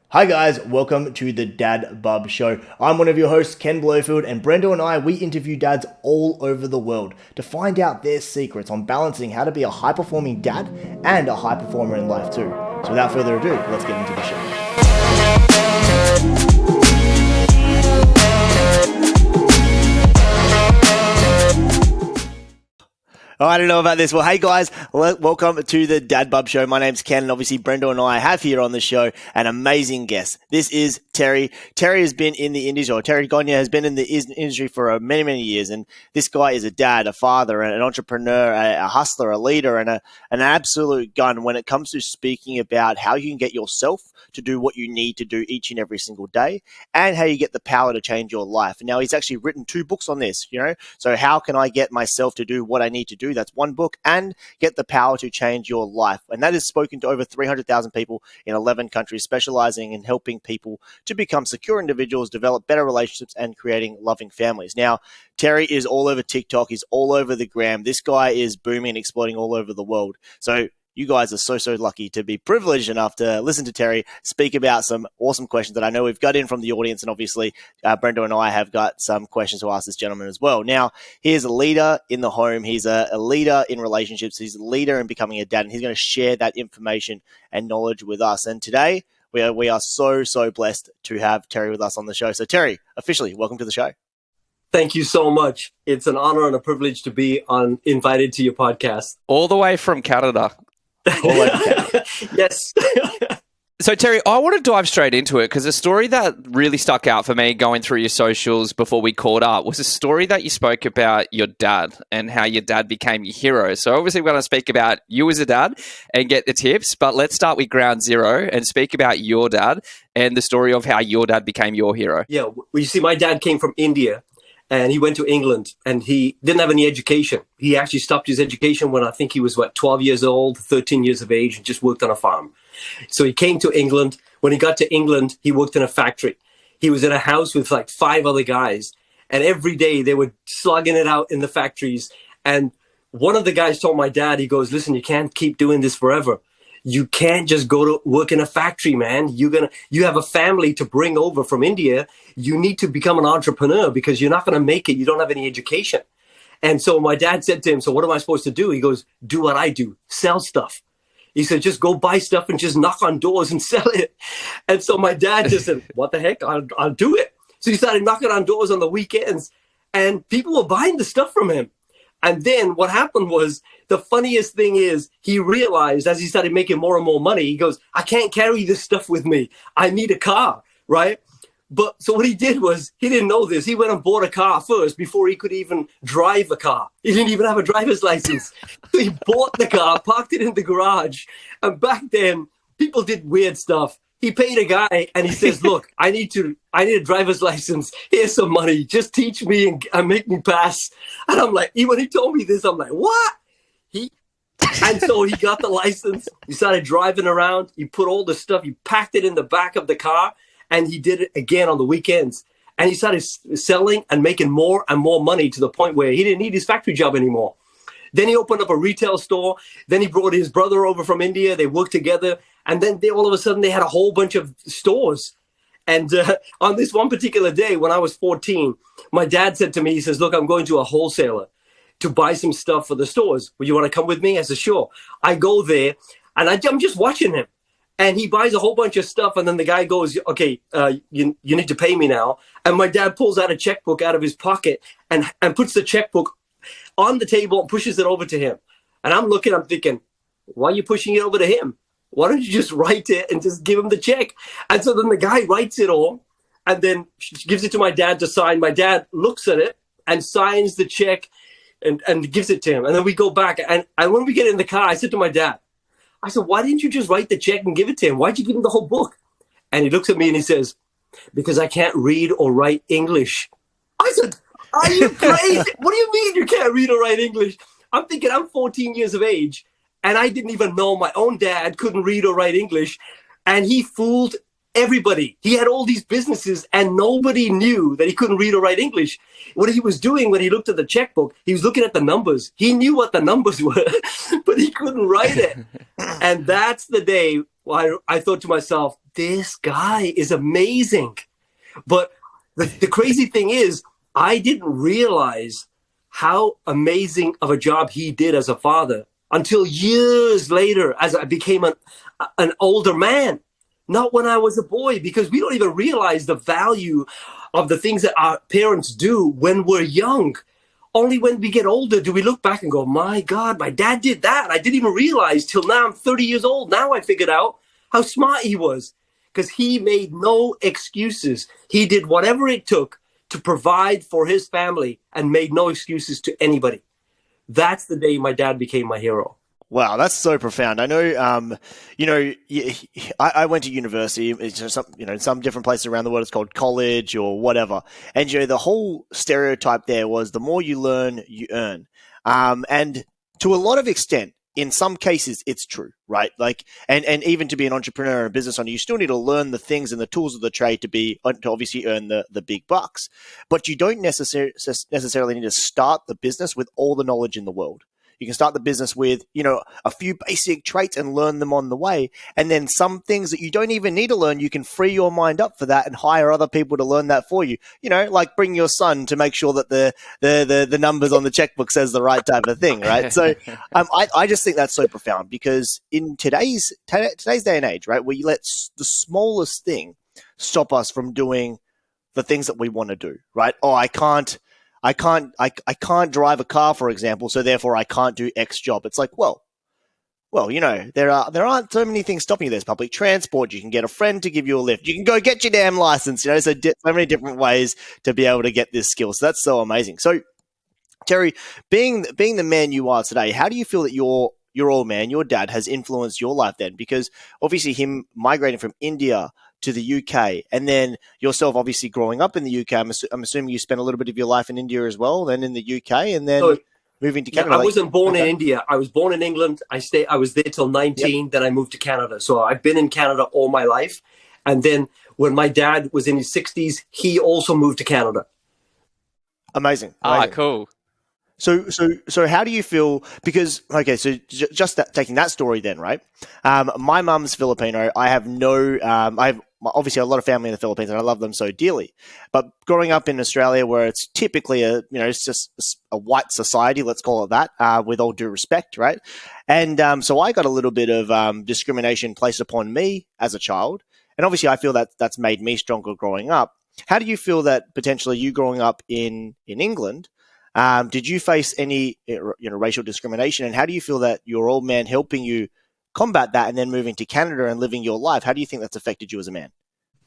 Hi guys, welcome to the Dad Bub Show. I'm one of your hosts, Ken Blowfield, and Brendo and I, we interview dads all over the world to find out their secrets on balancing how to be a high-performing dad and a high performer in life too. So without further ado, let's get into the show. Oh, I don't know about this. Well, hey guys, welcome to the Dad Bub Show. My name's Ken, and obviously Brendo and I have here on the show an amazing guest. This is Terry. Terry has been in the industry, or Terry Gogna has been in the industry for many, many years, and this guy is a dad, a father, an entrepreneur, a hustler, a leader, and an absolute gun when it comes to speaking about how you can get yourself to do what you need to do each and every single day, and how you get the power to change your life. And now he's actually written 2 books on this, so how can I get myself to do what I need to do? That's one book, and get the power to change your life. And that is spoken to over 300,000 people in 11 countries, specializing in helping people to become secure individuals, develop better relationships, and creating loving families. Now, Terry is all over TikTok. He's all over the gram. This guy is booming and exploding all over the world. So you guys are so lucky to be privileged enough to listen to Terry speak about some awesome questions that I know we've got in from the audience. And obviously, Brendo and I have got some questions to ask this gentleman as well. Now, he is a leader in the home. He's a leader in relationships. He's a leader in becoming a dad. And he's going to share that information and knowledge with us. And today, we are so blessed to have Terry with us on the show. So Terry, officially, welcome to the show. Thank you so much. It's an honor and a privilege to be invited to your podcast. All the way from Canada. Yes. So, Terry, I want to dive straight into it because a story that really stuck out for me going through your socials before we caught up was a story that you spoke about your dad and how your dad became your hero. So, obviously, we're going to speak about you as a dad and get the tips, but let's start with ground zero and speak about your dad and the story of how your dad became your hero. Yeah. Well, you see, my dad came from India. And he went to England, and he didn't have any education. He actually stopped his education when I think he was, 12 years old, 13 years of age, and just worked on a farm. So he came to England. When he got to England, he worked in a factory. He was in a house with 5 other guys. And every day they were slugging it out in the factories. And one of the guys told my dad, he goes, listen, you can't keep doing this forever. You can't just go to work in a factory, man. You have a family to bring over from India. You need to become an entrepreneur because you're not going to make it. You don't have any education. And so my dad said to him, so what am I supposed to do? He goes, do what I do, sell stuff. He said, just go buy stuff and just knock on doors and sell it. And so my dad just said, what the heck? I'll do it. So he started knocking on doors on the weekends, and people were buying the stuff from him. And then what happened was, the funniest thing is, he realized as he started making more and more money, he goes, I can't carry this stuff with me. I need a car, right? But so what he did was, he didn't know this. He went and bought a car first before he could even drive a car. He didn't even have a driver's license. So he bought the car, parked it in the garage. And back then, people did weird stuff. He paid a guy and he says, look, I need a driver's license. Here's some money. Just teach me and make me pass. And I'm like, when he told me this, I'm like, what? And so he got the license. He started driving around. He put all the stuff, he packed it in the back of the car, and he did it again on the weekends. And he started selling and making more and more money to the point where he didn't need his factory job anymore. Then he opened up a retail store. Then he brought his brother over from India. They worked together. And then all of a sudden they had a whole bunch of stores. And on this one particular day when I was 14, my dad said to me, he says, look, I'm going to a wholesaler to buy some stuff for the stores. Well, you want to come with me? I said, sure. I go there and I'm just watching him. And he buys a whole bunch of stuff. And then the guy goes, okay, you need to pay me now. And my dad pulls out a checkbook out of his pocket and puts the checkbook on the table and pushes it over to him. And I'm thinking, why are you pushing it over to him? Why don't you just write it and just give him the check? And so then the guy writes it all and then gives it to my dad to sign. My dad looks at it and signs the check and gives it to him. And then we go back. And when we get in the car, I said to my dad, I said, why didn't you just write the check and give it to him? Why'd you give him the whole book? And he looks at me and he says, because I can't read or write English. I said, are you crazy? What do you mean you can't read or write English? I'm thinking I'm 14 years of age and I didn't even know my own dad couldn't read or write English. And he fooled everybody. He had all these businesses and nobody knew that he couldn't read or write English. What he was doing when he looked at the checkbook, he was looking at the numbers. He knew what the numbers were, but he couldn't write it. And that's the day well, I thought to myself, this guy is amazing. But the crazy thing is, I didn't realize how amazing of a job he did as a father until years later, as I became an older man. Not when I was a boy, because we don't even realize the value of the things that our parents do when we're young. Only when we get older do we look back and go, my God, my dad did that. I didn't even realize till now I'm 30 years old. Now I figured out how smart he was, because he made no excuses. He did whatever it took to provide for his family and made no excuses to anybody. That's the day my dad became my hero. Wow, that's so profound. I know, I went to university. It's just some different places around the world, it's called college or whatever. And, the whole stereotype there was the more you learn, you earn. And to a lot of extent, in some cases, it's true, right? Like, and even to be an entrepreneur and a business owner, you still need to learn the things and the tools of the trade to obviously earn the big bucks. But you don't necessarily need to start the business with all the knowledge in the world. You can start the business with, a few basic traits and learn them on the way. And then some things that you don't even need to learn, you can free your mind up for that and hire other people to learn that for you. Like bring your son to make sure that the numbers on the checkbook says the right type of thing, right? So I just think that's so profound, because in today's day and age, right, where you let the smallest thing stop us from doing the things that we want to do, right? Oh, I can't drive a car, for example, so therefore I can't do X job. It's like, well, there aren't so many things stopping you. There's public transport. You can get a friend to give you a lift. You can go get your damn license. So so many different ways to be able to get this skill. So that's so amazing. So, Terry, being the man you are today, how do you feel that your old man, your dad, has influenced your life then? Because obviously him migrating from India to the UK, and then yourself obviously growing up in the UK. I'm assuming you spent a little bit of your life in India as well, then in the UK, and then moving to Canada. I wasn't born in India. I was born in England. I was there till 19. Yep. Then I moved to Canada. So I've been in Canada all my life. And then when my dad was in his 60s, he also moved to Canada. Amazing. Cool. So how do you feel? Because, okay, so just taking that story then, right? My mum's Filipino. I have obviously a lot of family in the Philippines, and I love them so dearly. But growing up in Australia, where it's typically it's just a white society, let's call it that, with all due respect, right? And so I got a little bit of discrimination placed upon me as a child, and obviously I feel that's made me stronger growing up. How do you feel that potentially you growing up in England? Did you face any racial discrimination, and how do you feel that your old man helping you combat that, and then moving to Canada and living your life? How do you think that's affected you as a man?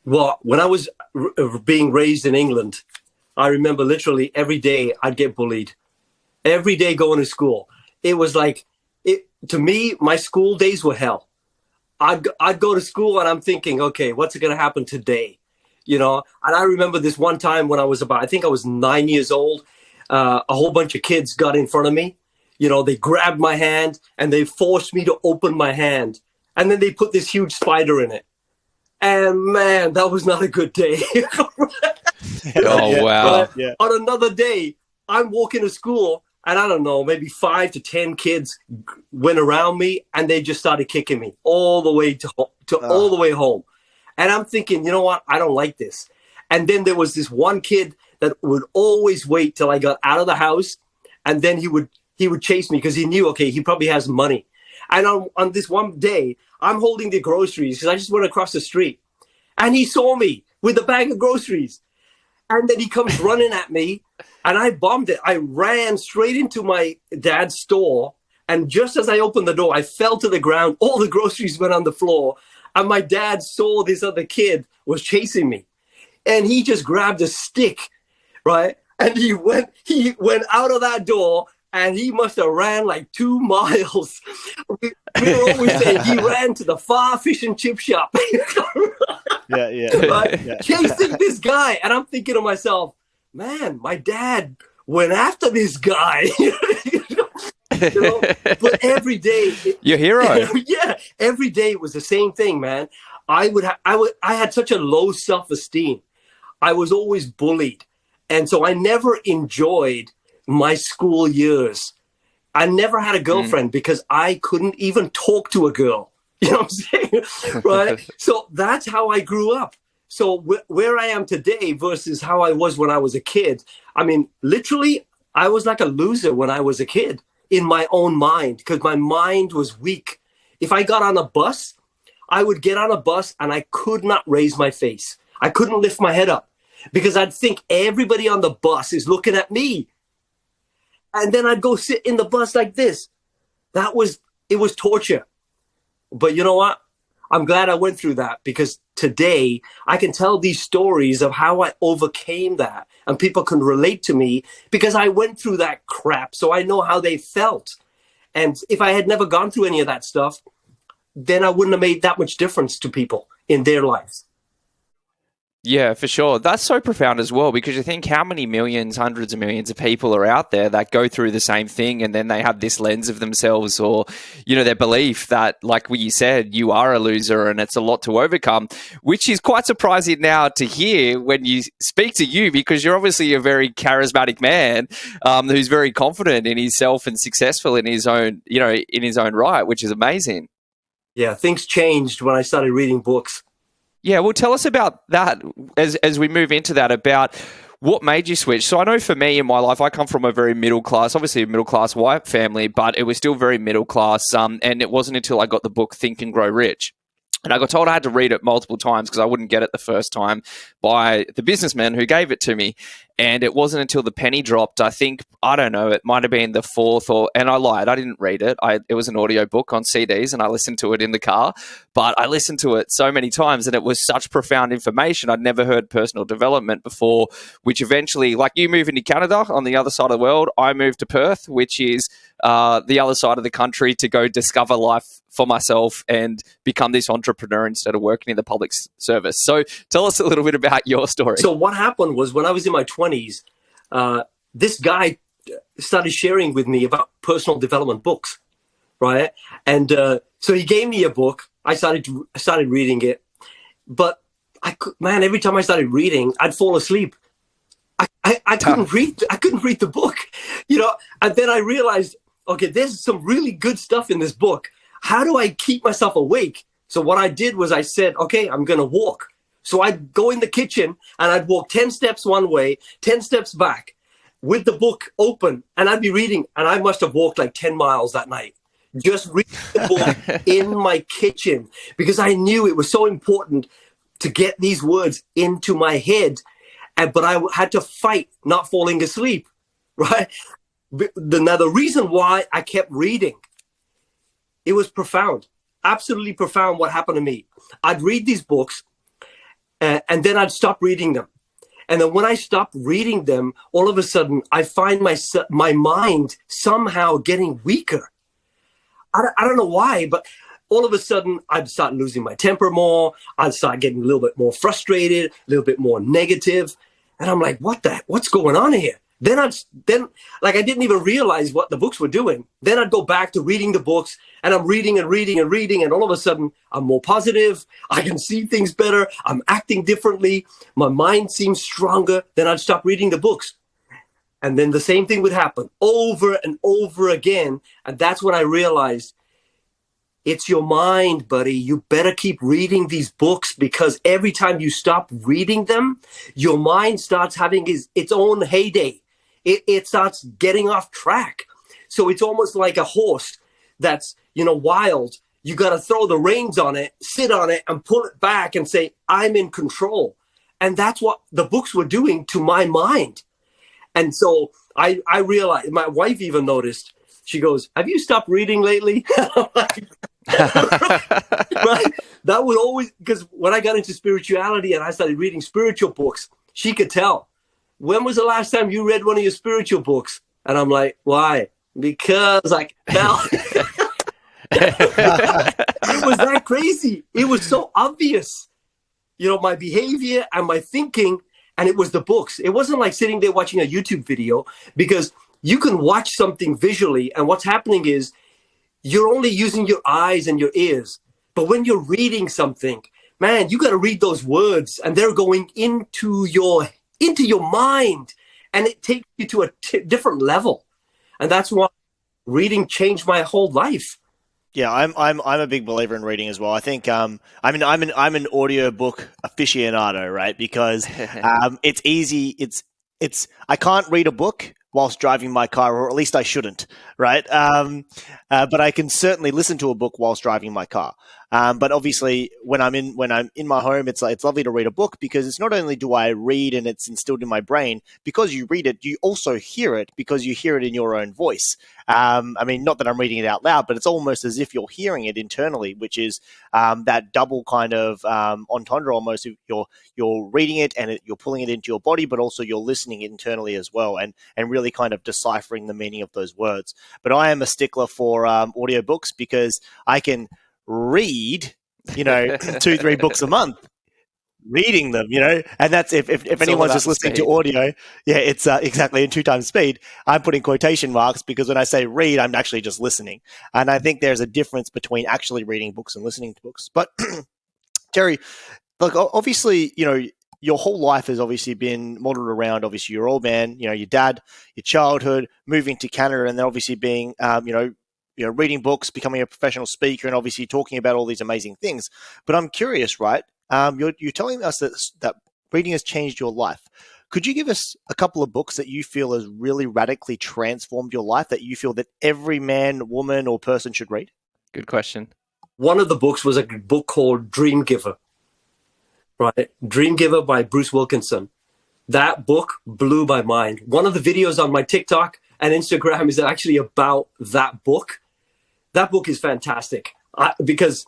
Well, when I was being raised in England, I remember literally every day I'd get bullied. Every day going to school, it was like to me. My school days were hell. I'd go to school and I'm thinking, okay, what's going to happen today? And I remember this one time when I was I think I was 9 years old. A whole bunch of kids got in front of me. They grabbed my hand and they forced me to open my hand. And then they put this huge spider in it. And man, that was not a good day. Oh, wow. Yeah. On another day, I'm walking to school and I don't know, maybe 5 to 10 kids went around me and they just started kicking me all the way all the way home. And I'm thinking, you know what? I don't like this. And then there was this one kid that would always wait till I got out of the house, and then he would chase me because he knew, okay, he probably has money. And on this one day, I'm holding the groceries because I just went across the street, and he saw me with a bag of groceries, and then he comes running at me, and I bombed it. I ran straight into my dad's store, and just as I opened the door, I fell to the ground. All the groceries went on the floor, and my dad saw this other kid was chasing me, and he just grabbed a stick. Right. And he went out of that door and he must have ran like 2 miles. We were always saying he ran to the far fish and chip shop. Right? Yeah. Chasing this guy. And I'm thinking to myself, man, my dad went after this guy. But every day. Your hero. Yeah. Every day it was the same thing, man. I had such a low self-esteem. I was always bullied. And so I never enjoyed my school years. I never had a girlfriend because I couldn't even talk to a girl. You know what I'm saying? Right? So that's how I grew up. So where I am today versus how I was when I was a kid, I mean, literally, I was like a loser when I was a kid in my own mind because my mind was weak. If I got on a bus, I would get on a bus and I could not raise my face. I couldn't lift my head up because I'd think everybody on the bus is looking at me. And then I'd go sit in the bus like this. It was torture. But you know what? I'm glad I went through that because today I can tell these stories of how I overcame that and people can relate to me because I went through that crap. So I know how they felt. And if I had never gone through any of that stuff, then I wouldn't have made that much difference to people in their lives. Yeah, for sure. That's so profound as well, because you think how many millions, hundreds of millions of people are out there that go through the same thing, and then they have this lens of themselves or, their belief that, like what you said, you are a loser and it's a lot to overcome, which is quite surprising now to hear when you speak to you, because you're obviously a very charismatic man who's very confident in himself and successful in his own, in his own right, which is amazing. Yeah, things changed when I started reading books. Yeah, well, tell us about that as we move into that, about what made you switch. So I know for me in my life, I come from a very middle class, obviously a middle class white family, but it was still very middle class. And it wasn't until I got the book Think and Grow Rich. And I got told I had to read it multiple times because I wouldn't get it the first time by the businessman who gave it to me. And it wasn't until the penny dropped, I don't know, it might have been the fourth and I lied, I didn't read it. It was an audio book on CDs and I listened to it in the car, but I listened to it so many times and it was such profound information. I'd never heard personal development before, which eventually, like you move into Canada on the other side of the world, I moved to Perth, which is the other side of the country, to go discover life for myself and become this entrepreneur instead of working in the public service. So tell us a little bit about your story. So what happened was when I was in my 20s, this guy started sharing with me about personal development books, right? And so he gave me a book. I started reading it, but every time I started reading, I'd fall asleep. I couldn't read. I couldn't read the book, And then I realized, okay, there's some really good stuff in this book. How do I keep myself awake? So what I did was I said, okay, I'm going to walk. So I'd go in the kitchen and I'd walk 10 steps one way, 10 steps back with the book open, and I'd be reading. And I must have walked like 10 miles that night, just reading the book in my kitchen, because I knew it was so important to get these words into my head. But I had to fight not falling asleep, right? Now, the reason why I kept reading, it was profound, absolutely profound what happened to me. I'd read these books and then I'd stop reading them. And then when I stopped reading them, all of a sudden I find my mind somehow getting weaker. I don't know why, but all of a sudden I'd start losing my temper more. I'd start getting a little bit more frustrated, a little bit more negative. And I'm like, what's going on here? Then I didn't even realize what the books were doing. Then I'd go back to reading the books, and I'm reading and reading and reading, and all of a sudden I'm more positive. I can see things better. I'm acting differently. My mind seems stronger. Then I'd stop reading the books. And then the same thing would happen over and over again. And that's when I realized, it's your mind, buddy. You better keep reading these books, because every time you stop reading them, your mind starts having its own heyday. It starts getting off track. So it's almost like a horse that's, wild. You got to throw the reins on it, sit on it, and pull it back and say, I'm in control. And that's what the books were doing to my mind. And so I realized, my wife even noticed, she goes, have you stopped reading lately? Right? That would always, because when I got into spirituality and I started reading spiritual books, she could tell. When was the last time you read one of your spiritual books? And I'm like, why? Because I fell. It was that crazy. It was so obvious, my behavior and my thinking, and it was the books. It wasn't like sitting there watching a YouTube video, because you can watch something visually, and what's happening is you're only using your eyes and your ears. But when you're reading something, man, you got to read those words, and they're going into your mind, and it takes you to a different level. And that's why reading changed my whole life. Yeah, I'm a big believer in reading as well. I think I'm an audiobook aficionado, right? Because it's easy. It's I can't read a book whilst driving my car, or at least I shouldn't, right? But I can certainly listen to a book whilst driving my car. But obviously, when I'm in my home, it's lovely to read a book because it's not only do I read and it's instilled in my brain. Because you read it, you also hear it because you hear it in your own voice. I mean, not that I'm reading it out loud, but it's almost as if you're hearing it internally, which is that double kind of entendre almost. You're reading it and you're pulling it into your body, but also you're listening internally as well, and really kind of deciphering the meaning of those words. But I am a stickler for audiobooks because I can read, 2, 3 books a month, reading them, and that's if It's all anyone's about just the listening speed. to audio, yeah, it's exactly in 2 times speed. I'm putting quotation marks because when I say read, I'm actually just listening, and I think there's a difference between actually reading books and listening to books. But Terry, look, obviously, your whole life has obviously been modeled around obviously your old man, your dad, your childhood, moving to Canada, and then obviously being, reading books, becoming a professional speaker, and obviously talking about all these amazing things. But I'm curious, right? You're telling us that reading has changed your life. Could you give us a couple of books that you feel has really radically transformed your life that you feel that every man, woman, or person should read? Good question. One of the books was a book called Dream Giver, right? Dream Giver by Bruce Wilkinson. That book blew my mind. One of the videos on my TikTok and Instagram is actually about that book. That book is fantastic because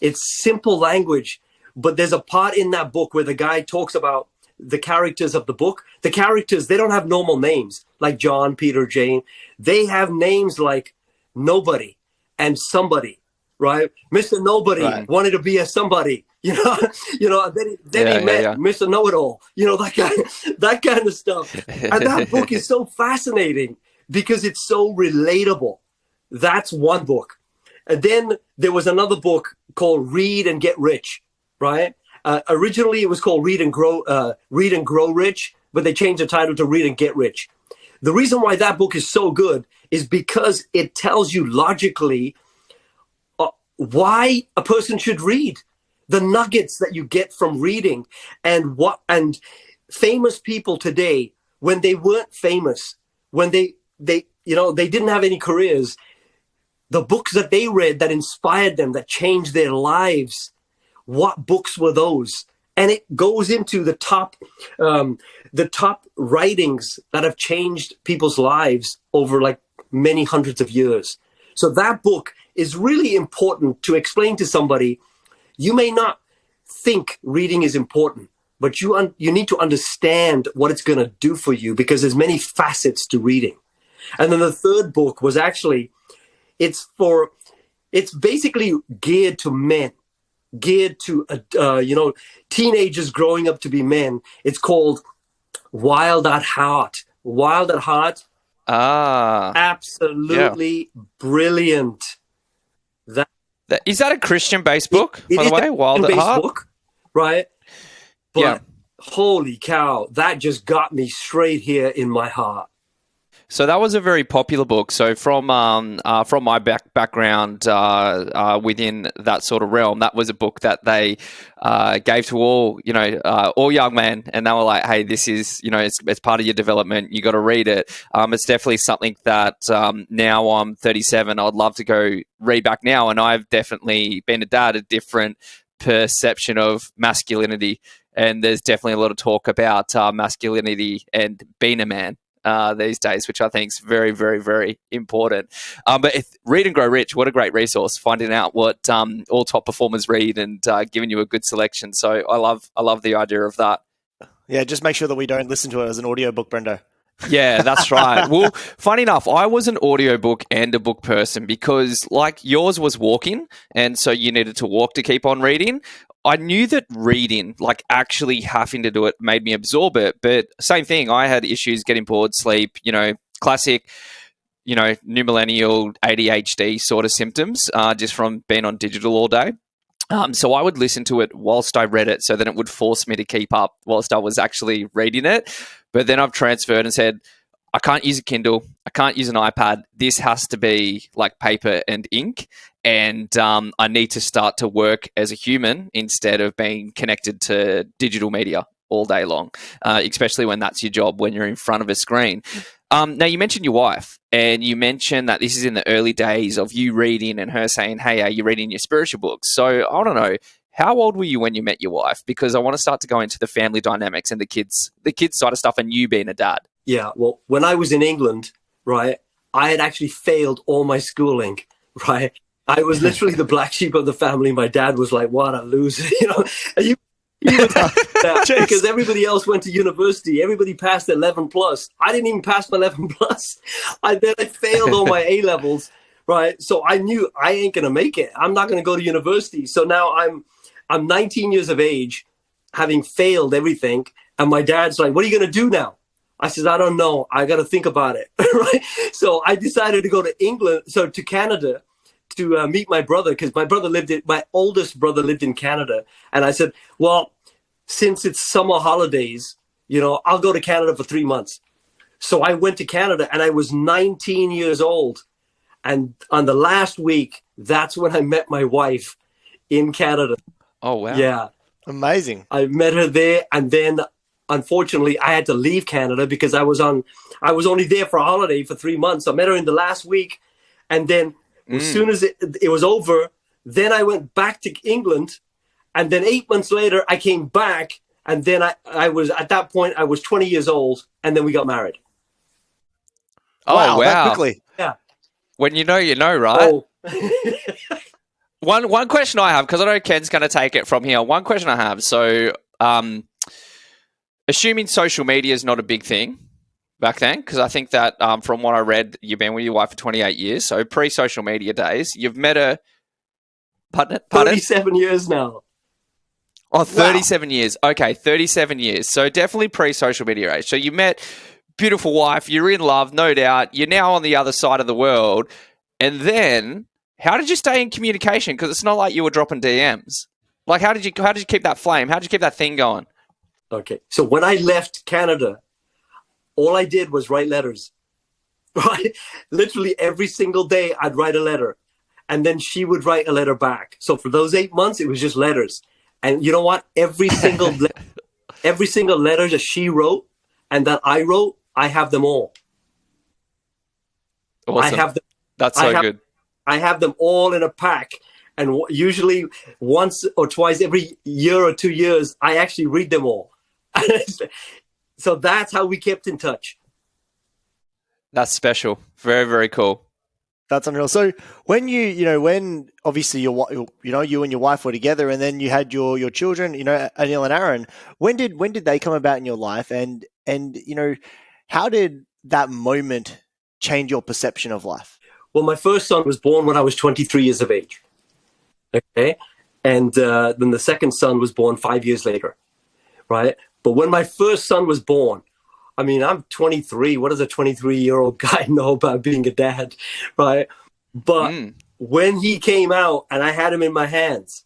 it's simple language, but there's a part in that book where the guy talks about the characters of the book. The characters, they don't have normal names like John, Peter, Jane. They have names like Nobody and Somebody, right? Mr. Nobody Right. wanted to be a somebody, then he met Mr. Know-It-All, that kind of stuff. And that book is so fascinating because it's so relatable. That's one book. And then there was another book called Read and Get Rich, right? Originally, it was called Read and Grow Rich, but they changed the title to Read and Get Rich. The reason why that book is so good is because it tells you logically why a person should read, the nuggets that you get from reading, and famous people today, when they weren't famous, when they didn't have any careers, the books that they read that inspired them, that changed their lives, what books were those? And it goes into the top writings that have changed people's lives over like many hundreds of years. So that book is really important to explain to somebody. You may not think reading is important, but you need to understand what it's going to do for you because there's many facets to reading. And then the third book was actually, it's basically geared to men, geared to teenagers growing up to be men. It's called Wild at Heart. Wild at Heart. Absolutely brilliant. Is that a Christian-based book, by the way? Wild at Heart? Book, right? But holy cow, that just got me straight here in my heart. So that was a very popular book. So from my background within that sort of realm, that was a book that they gave to all young men, and they were like, "Hey, this is it's part of your development. You got to read it." It's definitely something that now I'm 37, I'd love to go read back now, and I've definitely been a dad, a different perception of masculinity, and there's definitely a lot of talk about masculinity and being a man these days, which I think is very, very, very important. But Read and Grow Rich, what a great resource, finding out what all top performers read and giving you a good selection. So I love the idea of that. Yeah, just make sure that we don't listen to it as an audiobook, Brendo. Yeah, that's right. Well, funny enough, I was an audiobook and a book person because like yours was walking, and so you needed to walk to keep on reading. I knew that reading, like actually having to do it, made me absorb it. But same thing, I had issues getting bored, sleep, classic, new millennial ADHD sort of symptoms just from being on digital all day. So I would listen to it whilst I read it, so then it would force me to keep up whilst I was actually reading it. But then I've transferred and said, I can't use a Kindle. I can't use an iPad. This has to be like paper and ink. And I need to start to work as a human instead of being connected to digital media all day long, especially when that's your job, when you're in front of a screen. Now, you mentioned your wife, and you mentioned that this is in the early days of you reading and her saying, hey, are you reading your spiritual books? So I want to know, how old were you when you met your wife? Because I want to start to go into the family dynamics and the kids side of stuff and you being a dad. Yeah, well, when I was in England, right, I had actually failed all my schooling, right? I was literally the black sheep of the family. My dad was like, what a loser, you know. And he was because everybody else went to university. Everybody passed 11 plus. I didn't even pass my 11 plus. I failed all my A levels, right? So I knew I ain't going to make it. I'm not going to go to university. So now I'm 19 years of age, having failed everything. And my dad's like, what are you going to do now? I said, I don't know. I got to think about it. Right. So I decided to go to Canada to meet my brother, because my oldest brother lived in Canada. And I said, well, since it's summer holidays, you know, I'll go to Canada for 3 months. So I went to Canada and I was 19 years old. And on the last week, that's when I met my wife in Canada. Oh, wow. Yeah. Amazing. I met her there, and then unfortunately I had to leave Canada because I was only there for a holiday for 3 months. I met her in the last week, and then as soon as it was over, then I went back to England, and then 8 months later I came back, and then I was at that point I was 20 years old, and then we got married. Oh, wow. That quickly. Yeah. When you know, right? Oh. One question I have, because I know Ken's going to take it from here. One question I have. So, assuming social media is not a big thing back then, because I think that from what I read, you've been with your wife for 28 years. So pre-social media days, you've met her. Pardon? 37 years now. Oh, 37 years. Okay, 37 years. So definitely pre-social media age. So you met beautiful wife. You're in love, no doubt. You're now on the other side of the world. And then, how did you stay in communication? Because it's not like you were dropping DMs. Like, how did you keep that flame? How did you keep that thing going? Okay, so when I left Canada, all I did was write letters. Right? Literally every single day I'd write a letter, and then she would write a letter back. So for those 8 months, it was just letters. And you know what? Every single letter that she wrote and that I wrote, I have them all. Awesome. I have them. That's so good. I have them all in a pack. And usually once or twice every year or 2 years, I actually read them all. So that's how we kept in touch. That's special. Very, very cool. That's unreal. So when when obviously you and your wife were together, and then you had your children, Anil and Aaron, when did they come about in your life, and how did that moment change your perception of life? Well, my first son was born when I was 23 years of age. Okay. And then the second son was born 5 years later. Right. But when my first son was born, I mean, I'm 23. What does a 23-year-old guy know about being a dad? Right. But when he came out and I had him in my hands,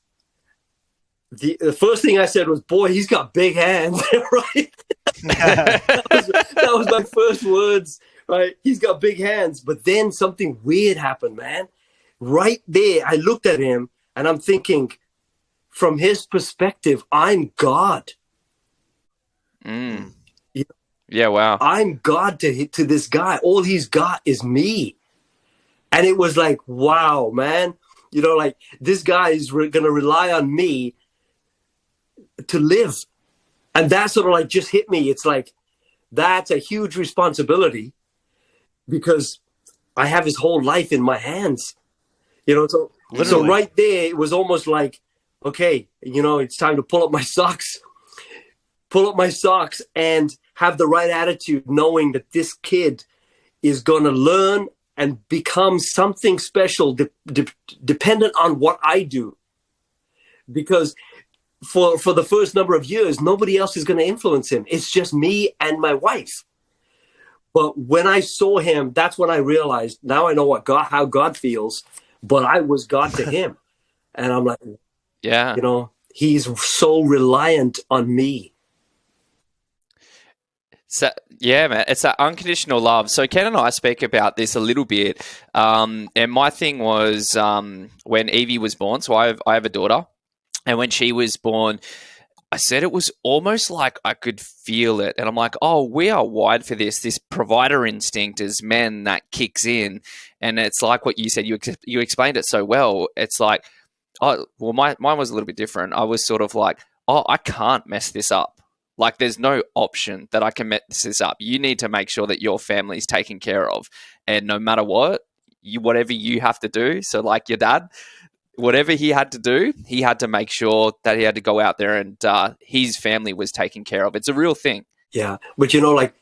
the first thing I said was, boy, he's got big hands. Right. that was my first words. Right. He's got big hands. But then something weird happened, man. Right there, I looked at him and I'm thinking, from his perspective, I'm God. Yeah, wow. I'm God to this guy. All he's got is me. And it was like, wow, man. Like, this guy is going to rely on me to live. And that sort of like just hit me. It's like, that's a huge responsibility, because I have his whole life in my hands. So right there, it was almost like, okay, it's time to pull up my socks and have the right attitude, knowing that this kid is going to learn and become something special, dependent on what I do. Because for the first number of years, nobody else is going to influence him. It's just me and my wife. But when I saw him, that's when I realized, now I know how God feels, but I was God to him. And I'm like, yeah, he's so reliant on me. So, yeah, man, it's that unconditional love. So Ken and I speak about this a little bit. And my thing was when Evie was born. So I have a daughter, and when she was born, I said it was almost like I could feel it. And I'm like, oh, we are wired for this provider instinct as men that kicks in. And it's like what you said, you explained it so well. It's like, oh, well, mine was a little bit different. I was sort of like, oh, I can't mess this up. Like, there's no option that I can mess this up. You need to make sure that your family's taken care of. And no matter what, whatever you have to do. So like your dad, whatever he had to do, he had to make sure that he had to go out there and his family was taken care of. It's a real thing. Yeah, but like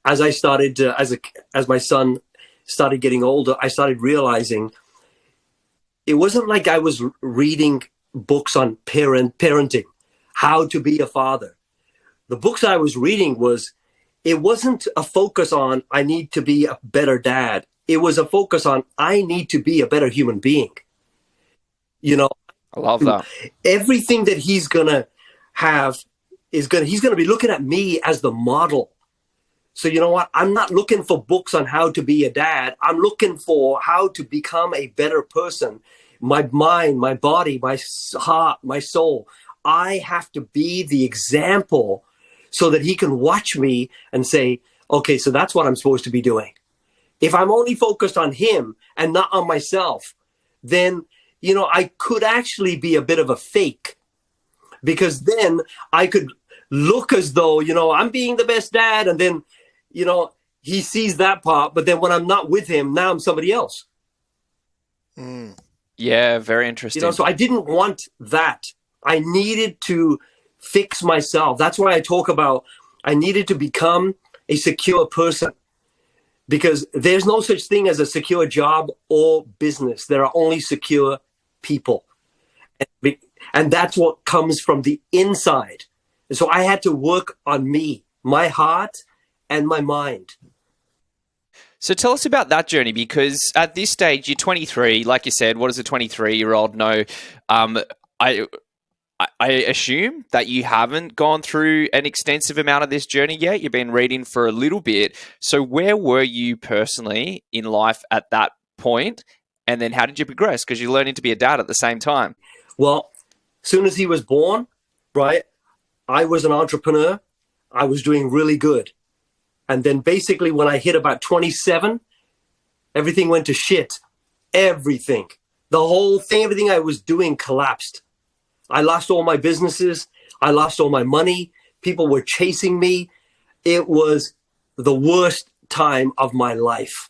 as I started as my son started getting older, I started realizing it wasn't like I was reading books on parenting, how to be a father. The books I was reading it wasn't a focus on I need to be a better dad. It was a focus on I need to be a better human being. I love that. Everything that he's gonna have he's gonna be looking at me as the model. So you know what? I'm not looking for books on how to be a dad. I'm looking for how to become a better person. My mind, my body, my heart, my soul. I have to be the example so that he can watch me and say, okay, so that's what I'm supposed to be doing. If I'm only focused on him and not on myself, then I could actually be a bit of a fake, because then I could look as though, I'm being the best dad. And then, he sees that part. But then when I'm not with him, now I'm somebody else. Mm. Yeah, very interesting. So I didn't want that. I needed to fix myself. That's why I talk about I needed to become a secure person, because there's no such thing as a secure job or business. There are only secure people. And that's what comes from the inside. And so I had to work on me, my heart and my mind. So tell us about that journey, because at this stage, you're 23. Like you said, what does a 23-year-old know? I assume that you haven't gone through an extensive amount of this journey yet. You've been reading for a little bit. So where were you personally in life at that point? And then how did you progress? Because you're learning to be a dad at the same time. Well, as soon as he was born, right, I was an entrepreneur. I was doing really good. And then basically when I hit about 27, everything went to shit. Everything. The whole thing, everything I was doing collapsed. I lost all my businesses. I lost all my money. People were chasing me. It was the worst time of my life,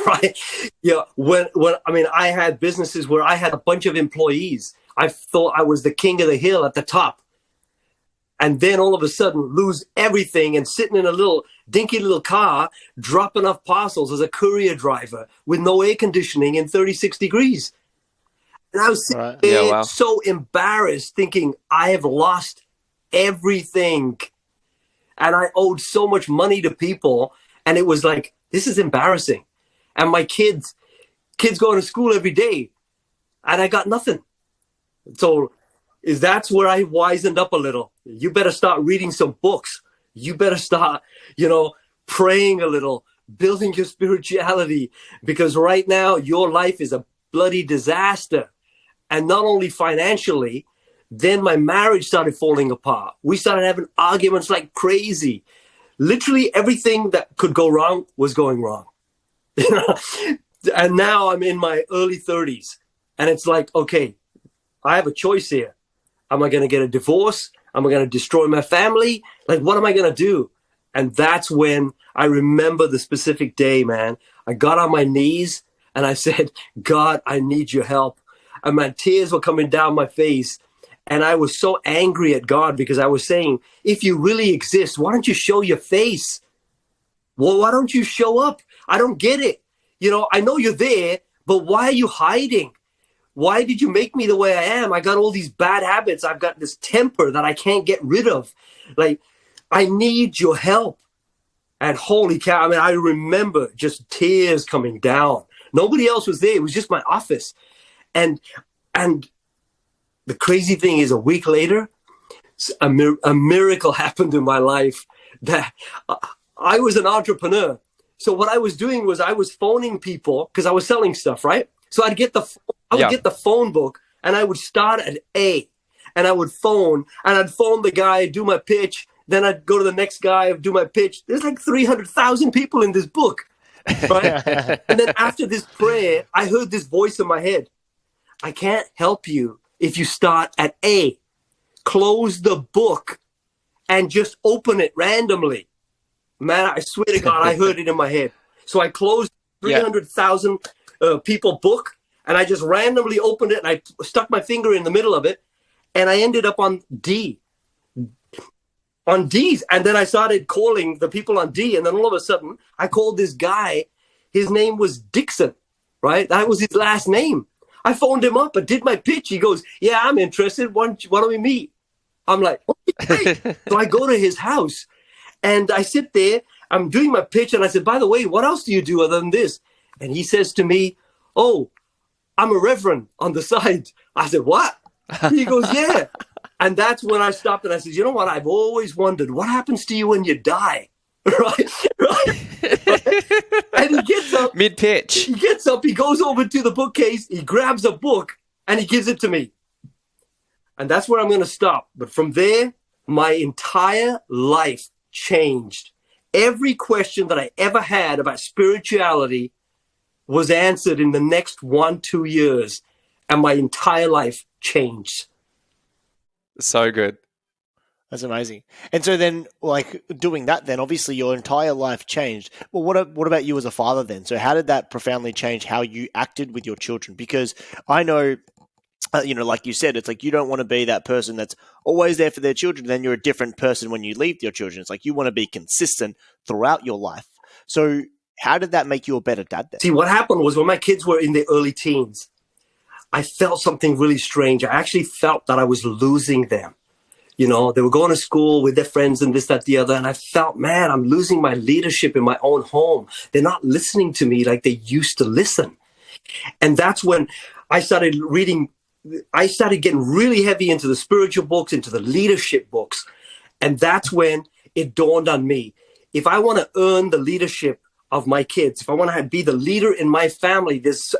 right? Yeah. I had businesses where I had a bunch of employees. I thought I was the king of the hill at the top. And then all of a sudden lose everything and sitting in a little dinky little car, dropping off parcels as a courier driver with no air conditioning in 36 degrees. And I was sitting there so embarrassed, thinking I have lost everything. And I owed so much money to people. And it was like, this is embarrassing. And my kids going to school every day. And I got nothing. So that's where I wisened up a little. You better start reading some books. You better start, praying a little, building your spirituality. Because right now, your life is a bloody disaster. And not only financially, then my marriage started falling apart. We started having arguments like crazy. Literally everything that could go wrong was going wrong. And now I'm in my early 30s. And it's like, okay, I have a choice here. Am I going to get a divorce? Am I going to destroy my family? Like, what am I going to do? And that's when I remember the specific day, man. I got on my knees and I said, God, I need your help. And my tears were coming down my face. And I was so angry at God because I was saying, if you really exist, why don't you show your face? Well, why don't you show up? I don't get it. I know you're there, but why are you hiding? Why did you make me the way I am? I got all these bad habits. I've got this temper that I can't get rid of. Like, I need your help. And holy cow, I remember just tears coming down. Nobody else was there. It was just my office. And the crazy thing is, a week later, a miracle happened in my life that I was an entrepreneur. So what I was doing was I was phoning people because I was selling stuff, right? So I would get the phone book and I would start at A and I would phone and I'd phone the guy, do my pitch. Then I'd go to the next guy, do my pitch. There's like 300,000 people in this book, right? And then after this prayer, I heard this voice in my head. I can't help you if you start at A. Close the book and just open it randomly. Man, I swear to God, I heard it in my head. So I closed 300,000 people book, and I just randomly opened it, and I stuck my finger in the middle of it, and I ended up on D. On D's. And then I started calling the people on D, and then all of a sudden, I called this guy. His name was Dixon, right? That was his last name. I phoned him up and did my pitch. He goes, yeah, I'm interested. Why don't we meet? I'm like, okay, great. So I go to his house and I sit there. I'm doing my pitch. And I said, by the way, what else do you do other than this? And he says to me, oh, I'm a reverend on the side. I said, what? He goes, yeah. And that's when I stopped and I said, you know what? I've always wondered what happens to you when you die. Right? And he gets up. Mid-pitch. He gets up. He goes over to the bookcase. He grabs a book and he gives it to me. And that's where I'm going to stop. But from there, my entire life changed. Every question that I ever had about spirituality was answered in the next 1-2 years. And my entire life changed. So good. That's amazing. And so then, like, doing that then, obviously your entire life changed. Well, what about you as a father then? So how did that profoundly change how you acted with your children? Because I know, like you said, it's like you don't want to be that person that's always there for their children. Then you're a different person when you leave your children. It's like you want to be consistent throughout your life. So how did that make you a better dad then? See, what happened was when my kids were in their early teens, I felt something really strange. I actually felt that I was losing them. You know, they were going to school with their friends and this, that, the other. And I felt, man, I'm losing my leadership in my own home. They're not listening to me like they used to listen. And that's when I started reading. I started getting really heavy into the spiritual books, into the leadership books. And that's when it dawned on me. If I want to earn the leadership of my kids, if I want to be the leader in my family, there's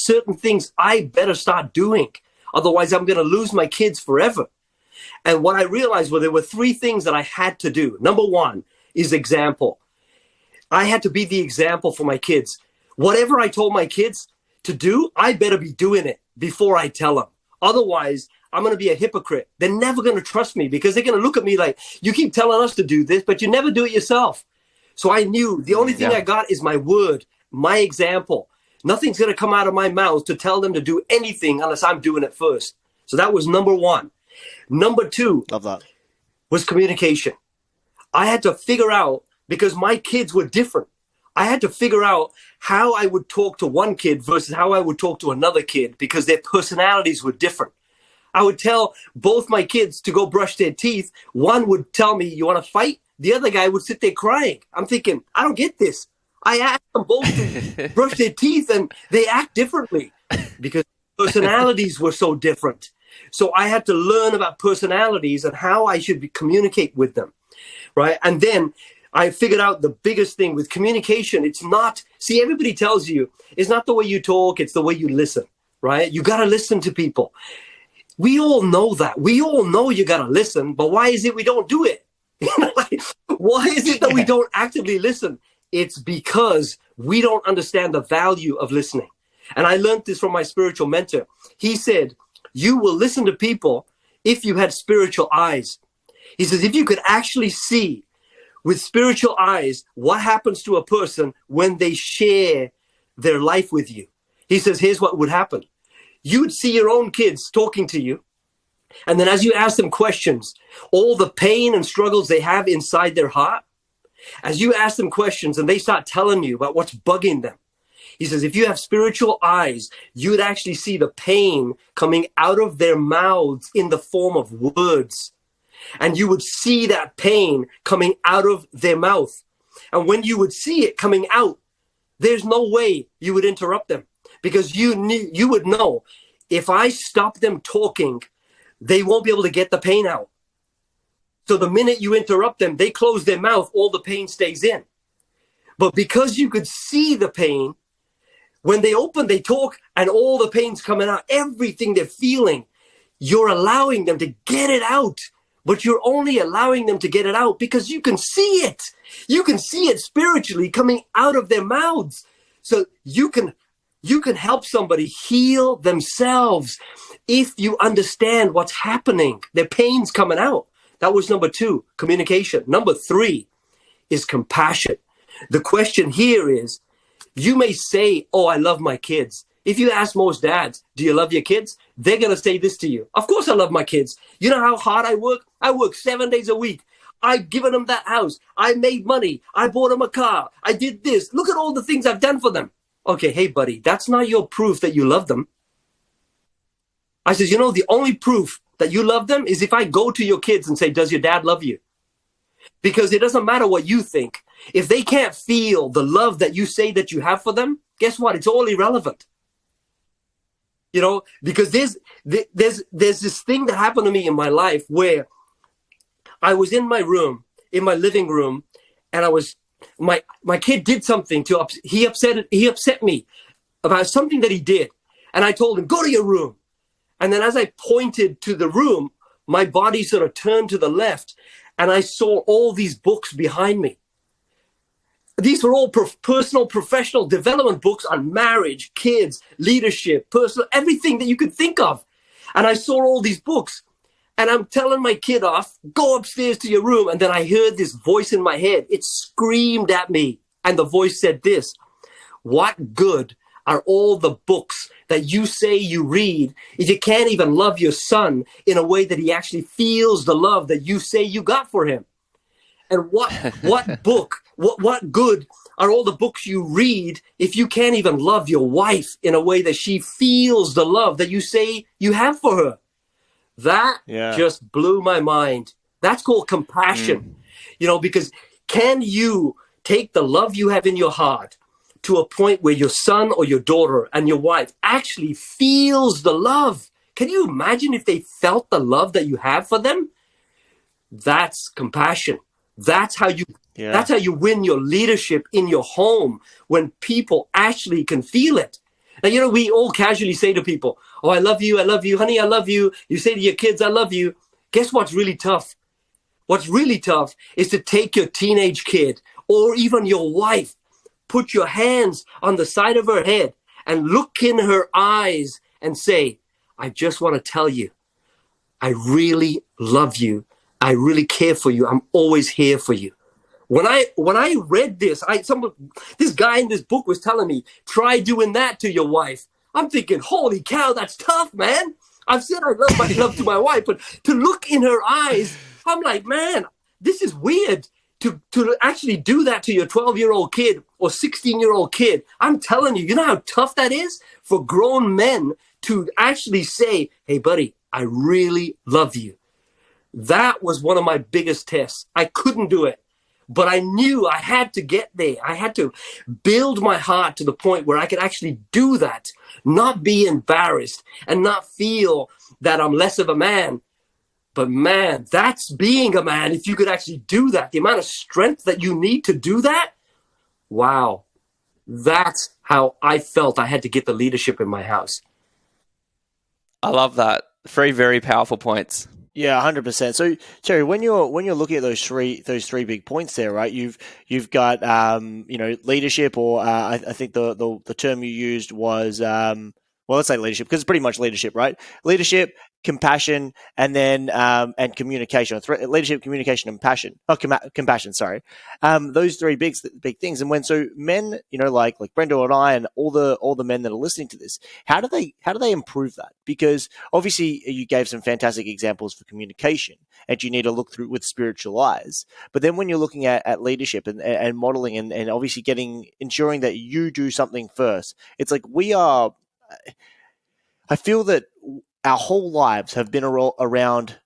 certain things I better start doing. Otherwise, I'm going to lose my kids forever. And what I realized there were 3 things that I had to do. Number 1 is example. I had to be the example for my kids. Whatever I told my kids to do, I better be doing it before I tell them. Otherwise, I'm going to be a hypocrite. They're never going to trust me because they're going to look at me like, you keep telling us to do this, but you never do it yourself. So I knew the only thing I got is my word, my example. Nothing's going to come out of my mouth to tell them to do anything unless I'm doing it first. So that was number 1. Number 2 Love that. was communication. I had to figure out, because my kids were different, I had to figure out how I would talk to one kid versus how I would talk to another kid because their personalities were different. I would tell both my kids to go brush their teeth. One would tell me, you want to fight? The other guy would sit there crying. I'm thinking, I don't get this. I asked them both to brush their teeth and they act differently because personalities were so different. So I had to learn about personalities and how I should communicate with them, right? And then I figured out the biggest thing with communication. It's not, see, everybody tells you it's not the way you talk, it's the way you listen, right? You got to listen to people. We all know that. We all know you got to listen, but why is it we don't do it? Why is it that we don't actively listen? It's because we don't understand the value of listening. And I learned this from my spiritual mentor. He said, you will listen to people if you had spiritual eyes. He says, if you could actually see with spiritual eyes what happens to a person when they share their life with you. He says, here's what would happen. You would see your own kids talking to you. And then as you ask them questions, all the pain and struggles they have inside their heart, as you ask them questions and they start telling you about what's bugging them, he says, if you have spiritual eyes, you would actually see the pain coming out of their mouths in the form of words. And you would see that pain coming out of their mouth. And when you would see it coming out, there's no way you would interrupt them because you would know if I stop them talking, they won't be able to get the pain out. So the minute you interrupt them, they close their mouth, all the pain stays in. But because you could see the pain, when they open, they talk, and all the pain's coming out, everything they're feeling, you're allowing them to get it out. But you're only allowing them to get it out because you can see it. You can see it spiritually coming out of their mouths. So you can help somebody heal themselves if you understand what's happening. Their pain's coming out. That was number 2, communication. Number 3 is compassion. The question here is, you may say, oh, I love my kids. If you ask most dads, do you love your kids? They're going to say this to you. Of course I love my kids. You know how hard I work? I work 7 days a week. I've given them that house. I made money. I bought them a car. I did this. Look at all the things I've done for them. Okay, hey, buddy, that's not your proof that you love them. I says, the only proof that you love them is if I go to your kids and say, does your dad love you? Because it doesn't matter what you think. If they can't feel the love that you say that you have for them, guess what? It's all irrelevant. Because there's this thing that happened to me in my life where I was in my room, in my living room, and my kid did something he upset me about something that he did. And I told him, go to your room. And then as I pointed to the room, my body sort of turned to the left, and I saw all these books behind me. These were all personal, professional development books on marriage, kids, leadership, personal, everything that you could think of. And I saw all these books, and I'm telling my kid off, go upstairs to your room. And then I heard this voice in my head. It screamed at me. And the voice said this: what good are all the books that you say you read if you can't even love your son in a way that he actually feels the love that you say you got for him? And what good are all the books you read if you can't even love your wife in a way that she feels the love that you say you have for her? That just blew my mind. That's called compassion. Because can you take the love you have in your heart to a point where your son or your daughter and your wife actually feels the love? Can you imagine if they felt the love that you have for them? That's compassion. That's how you win your leadership in your home, when people actually can feel it. Now, we all casually say to people, oh, I love you, honey, I love you. You say to your kids, I love you. Guess what's really tough? What's really tough is to take your teenage kid or even your wife, put your hands on the side of her head and look in her eyes and say, I just want to tell you, I really love you. I really care for you. I'm always here for you. When I read this, this guy in this book was telling me, try doing that to your wife. I'm thinking, holy cow, that's tough, man. I've said I love my love to my wife, but to look in her eyes, I'm like, man, this is weird. To actually do that to your 12-year-old kid or 16-year-old kid. I'm telling you, you know how tough that is for grown men to actually say, hey, buddy, I really love you. That was one of my biggest tests. I couldn't do it, but I knew I had to get there. I had to build my heart to the point where I could actually do that, not be embarrassed and not feel that I'm less of a man. But man, that's being a man. If you could actually do that, the amount of strength that you need to do that. Wow. That's how I felt I had to get the leadership in my house. I love that. 3 very powerful points. Yeah, 100%. So, Terry, when you're looking at those three big points there, right? You've got leadership, or I think the term you used was let's say leadership, because it's pretty much leadership, right? Leadership, compassion, and then and communication. Leadership, communication, and passion. Oh, compassion. Sorry, those 3 big things. And when men, like Brendo and I, and all the men that are listening to this, how do they improve that? Because obviously you gave some fantastic examples for communication, and you need to look through with spiritual eyes. But then when you're looking at leadership and modeling, and obviously ensuring that you do something first, it's like I feel that our whole lives have been around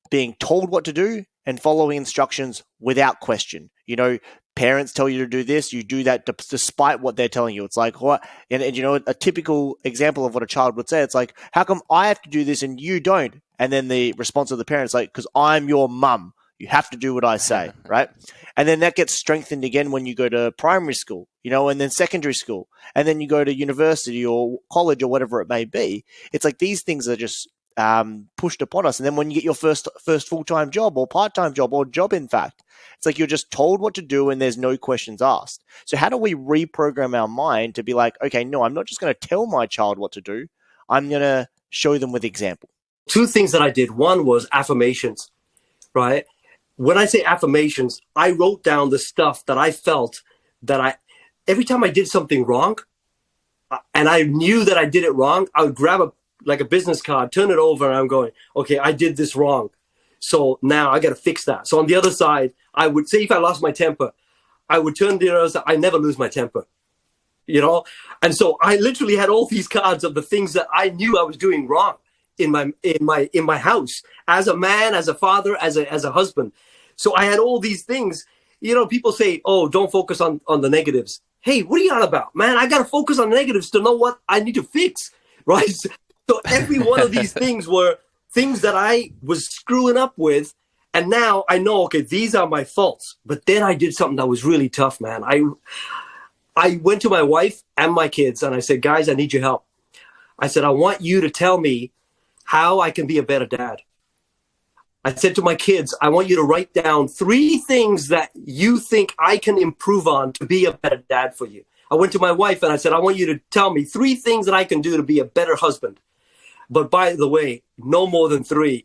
being told what to do and following instructions without question. Parents tell you to do this, you do that despite what they're telling you. It's like, what? And a typical example of what a child would say, it's like, how come I have to do this and you don't? And then the response of the parents, like, because I'm your mum. You have to do what I say, right? And then that gets strengthened again when you go to primary school, and then secondary school, and then you go to university or college or whatever it may be. It's like these things are just pushed upon us. And then when you get your first full-time job or part-time job or job, in fact, it's like you're just told what to do and there's no questions asked. So how do we reprogram our mind to be like, okay, no, I'm not just going to tell my child what to do. I'm going to show them with example. Two things that I did. One was affirmations, right? When I say affirmations, I wrote down the stuff that I felt that every time I did something wrong and I knew that I did it wrong, I would grab a business card, turn it over, and I'm going, okay, I did this wrong. So now I got to fix that. So on the other side, I would say if I lost my temper, I would turn to the other side. I never lose my temper, And so I literally had all these cards of the things that I knew I was doing wrong in my house, as a man, as a father, as a husband. So I had all these things. People say, oh, don't focus on the negatives. Hey, what are you on about, man? I got to focus on the negatives to know what I need to fix, right? So every one of these things were things that I was screwing up with. And now I know, okay, these are my faults. But then I did something that was really tough, man. I went to my wife and my kids and I said, guys, I need your help. I said, I want you to tell me how I can be a better dad. I said to my kids, I want you to write down 3 things that you think I can improve on to be a better dad for you. I went to my wife and I said, I want you to tell me 3 things that I can do to be a better husband. But by the way, no more than 3.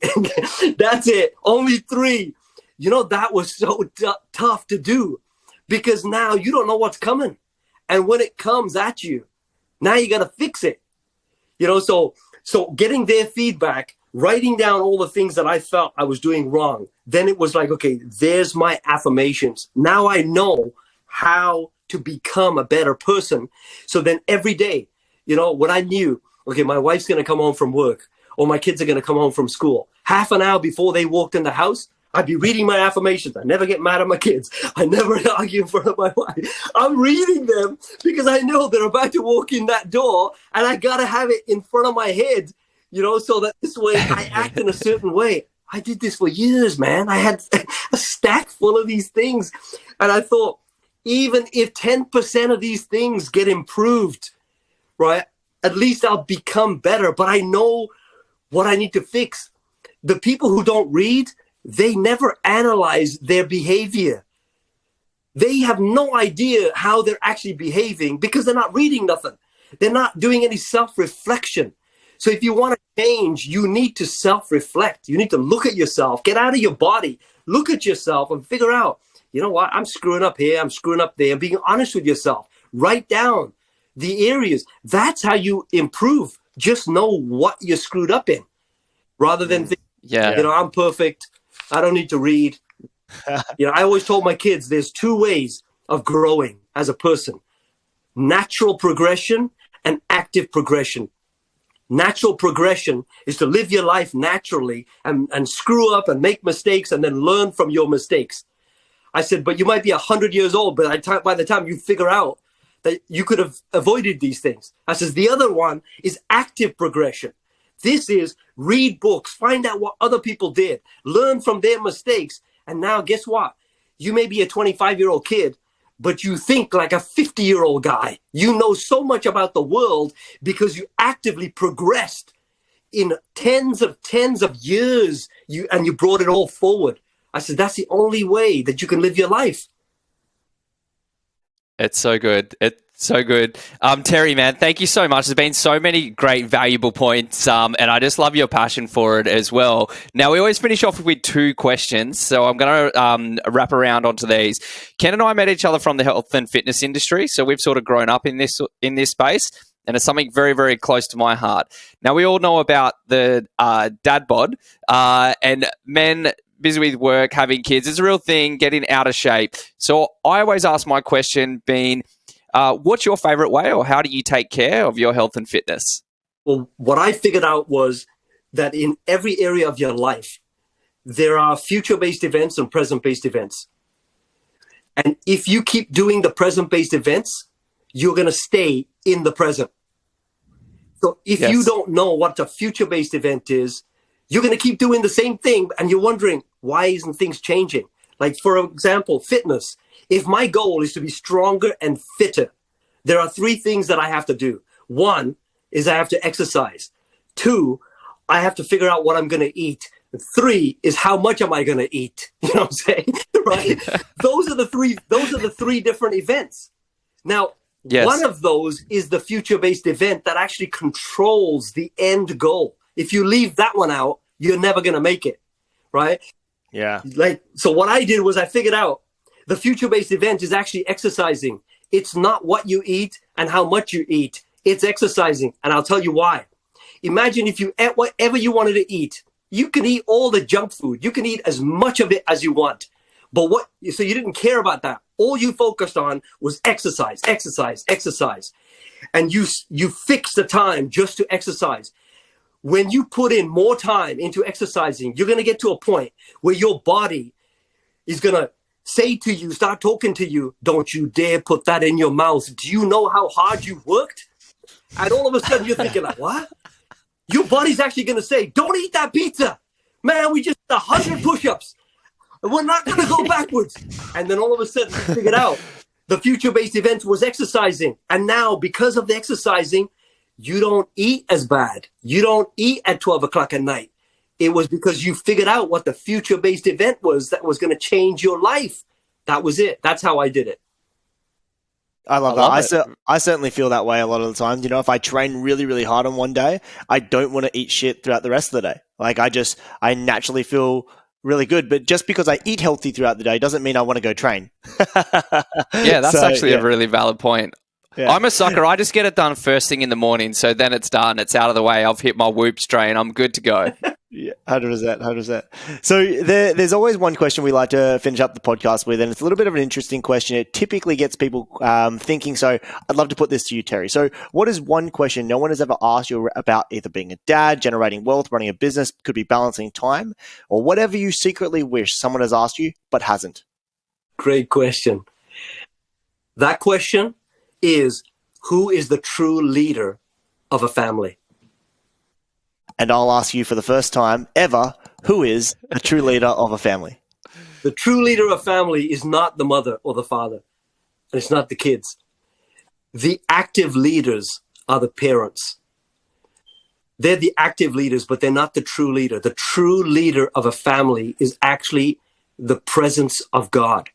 That's it. Only 3. That was so tough to do because now you don't know what's coming. And when it comes at you, now you got to fix it. So getting their feedback, writing down all the things that I felt I was doing wrong. Then it was like, okay, there's my affirmations. Now I know how to become a better person. So then every day, when I knew, okay, my wife's going to come home from work or my kids are going to come home from school, half an hour before they walked in the house, I'd be reading my affirmations. I never get mad at my kids. I never argue in front of my wife. I'm reading them because I know they're about to walk in that door and I got to have it in front of my head, so that this way I act in a certain way. I did this for years, man. I had a stack full of these things. And I thought, even if 10% of these things get improved, right, at least I'll become better. But I know what I need to fix. The people who don't read, they never analyze their behavior. They have no idea how they're actually behaving because they're not reading nothing. They're not doing any self-reflection. So if you want to change, you need to self-reflect. You need to look at yourself, get out of your body, look at yourself and figure out, you know what, I'm screwing up here, I'm screwing up there. Being honest with yourself. Write down the areas. That's how you improve. Just know what you're screwed up in rather than think, I'm perfect. I don't need to read. I always told my kids there's 2 ways of growing as a person. Natural progression and active progression. Natural progression is to live your life naturally and screw up and make mistakes and then learn from your mistakes. I said, but you might be 100 years old, but by the time you figure out that you could have avoided these things. I says, the other one is active progression. This is read books, find out what other people did, learn from their mistakes. And now guess what? You may be a 25-year-old kid, but you think like a 50-year-old guy. You know so much about the world because you actively progressed in tens of years. You brought it all forward. I said, that's the only way that you can live your life. It's so good. It's so good. Terry, man, thank you so much. There's been so many great, valuable points, and I just love your passion for it as well. Now, we always finish off with 2 questions, so I'm going to wrap around onto these. Ken and I met each other from the health and fitness industry, so we've sort of grown up in this space, and it's something very, very close to my heart. Now, we all know about the dad bod, and men busy with work, having kids. It's a real thing, getting out of shape. So I always ask my question being, what's your favorite way or how do you take care of your health and fitness? Well, what I figured out was that in every area of your life, there are future-based events and present-based events. And if you keep doing the present-based events, you're going to stay in the present. So if you don't know what a future-based event is, you're going to keep doing the same thing and you're wondering, why isn't things changing? Like, for example, fitness. If my goal is to be stronger and fitter, there are 3 things that I have to do. 1 is I have to exercise. 2, I have to figure out what I'm going to eat. 3 is how much am I going to eat? You know what I'm saying? Right? Those are the three different events. Now, Yes. one of those is the future-based event that actually controls the end goal. If you leave that one out, you're never going to make it, right? Yeah. Like, so what I did was I figured out the future-based event is actually exercising. It's not what you eat and how much you eat. It's exercising. And I'll tell you why. Imagine if you ate whatever you wanted to eat. You can eat all the junk food. You can eat as much of it as you want. But so you didn't care about that. All you focused on was exercise, exercise, exercise. And you fixed the time just to exercise. When you put in more time into exercising, you're going to get to a point where your body is going to say to you, start talking to you, don't you dare put that in your mouth. Do you know how hard you worked? And all of a sudden you're thinking like, what? Your body's actually going to say, don't eat that pizza. Man, we just did 100 push-ups. We're not going to go backwards. And then all of a sudden you figured out the future-based event was exercising. And now because of the exercising, you don't eat as bad. You don't eat at 12 o'clock at night. It was because you figured out what the future-based event was that was going to change your life. That was it. That's how I did it. I love that. I certainly feel that way a lot of the time. You know, if I train really, really hard on one day, I don't want to eat shit throughout the rest of the day. Like I naturally feel really good. But just because I eat healthy throughout the day doesn't mean I want to go train. Yeah, that's actually a really valid point. Yeah. I'm a sucker. I just get it done first thing in the morning. So then it's done. It's out of the way. I've hit my whoop strain. I'm good to go. Yeah, 100%. So there's always one question we like to finish up the podcast with, and it's a little bit of an interesting question. It typically gets people thinking, so I'd love to put this to you, Terry. So what is one question no one has ever asked you about either being a dad, generating wealth, running a business, could be balancing time, or whatever you secretly wish someone has asked you but hasn't? Great question. That question is, who is the true leader of a family? And I'll ask you for the first time ever, who is a true leader of a family? The true leader of a family is not the mother or the father, and it's not the kids. The active leaders are the parents. They're the active leaders, but they're not the true leader. The true leader of a family is actually the presence of God.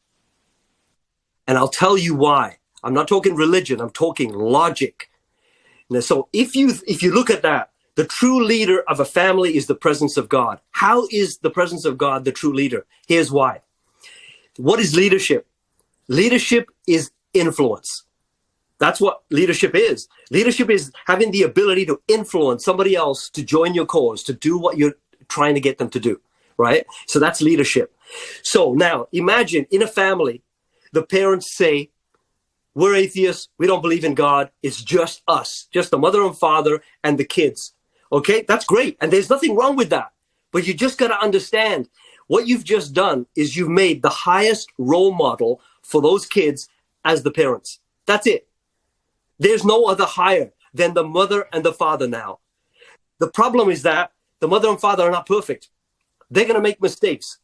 And I'll tell you why. I'm not talking religion, I'm talking logic. Now, so if you look at that, the true leader of a family is the presence of God. How is the presence of God the true leader? Here's why. What is leadership? Leadership is influence. That's what leadership is. Leadership is having the ability to influence somebody else to join your cause, to do what you're trying to get them to do, right? So that's leadership. So now imagine in a family, the parents say, we're atheists, we don't believe in God, it's just us, just the mother and father and the kids. Okay, that's great. And there's nothing wrong with that. But you just got to understand what you've just done is you've made the highest role model for those kids as the parents. That's it. There's no other higher than the mother and the father now. The problem is that the mother and father are not perfect. They're going to make mistakes.